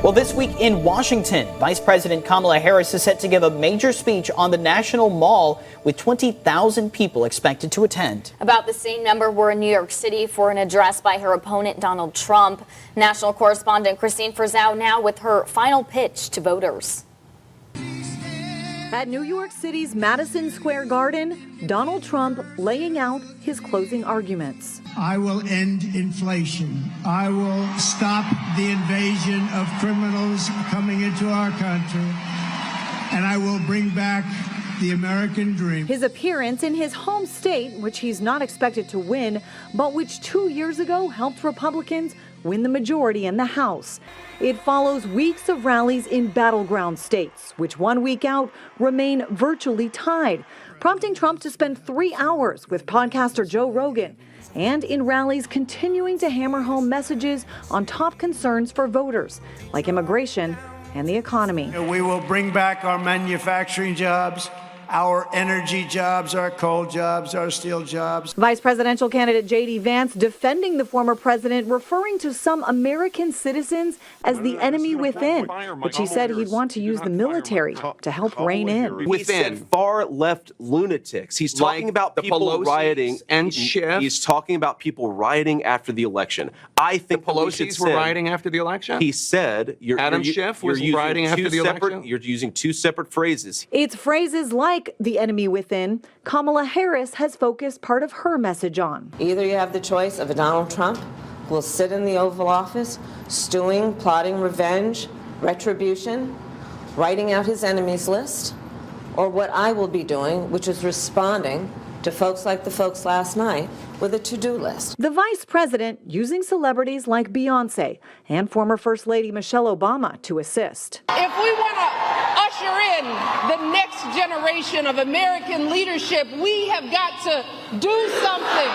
Well, this week in Washington, Vice President Kamala Harris is set to give a major speech on the National Mall with 20,000 people expected to attend. About the same number were in New York City for an address by her opponent, Donald Trump. National correspondent Christine Frizzell now with her final pitch to voters. At New York City's Madison Square Garden, Donald Trump laying out his closing arguments. I will end inflation. I will stop the invasion of criminals coming into our country. And I will bring back the American dream. His appearance in his home state, which he's not expected to win, but which 2 years ago helped Republicans win the majority in the House. It follows weeks of rallies in battleground states, which 1 week out remain virtually tied, prompting Trump to spend 3 hours with podcaster Joe Rogan, and in rallies continuing to hammer home messages on top concerns for voters, like immigration and the economy. We will bring back our manufacturing jobs, our energy jobs, our coal jobs, our steel jobs. Vice presidential candidate J.D. Vance defending the former president, referring to some American citizens as the enemy within, which he said he'd want to use the military to help rein in. Within far-left lunatics. He's talking about people rioting and Schiff. He's talking about people rioting after the election. I think the Pelosi's were rioting after the election? He said Adam Schiff was rioting after the election? You're using two separate phrases. It's phrases like the enemy within Kamala Harris has focused part of her message on. Either you have the choice of a Donald Trump who will sit in the Oval Office, stewing, plotting revenge, retribution, writing out his enemies list, or what I will be doing, which is responding to folks like the folks last night with a to-do list. The vice president using celebrities like Beyonce and former First Lady Michelle Obama to assist. If we want to usher in the next generation of American leadership, we have got to do something.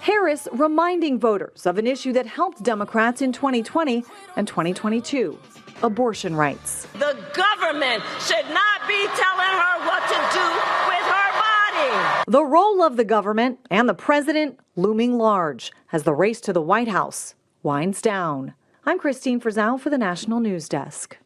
Harris reminding voters of an issue that helped Democrats in 2020 and 2022, abortion rights. The government should not be telling her what to do with her body. The role of the government and the president looming large as the race to the White House winds down. I'm Christine Frizzell for the National News Desk.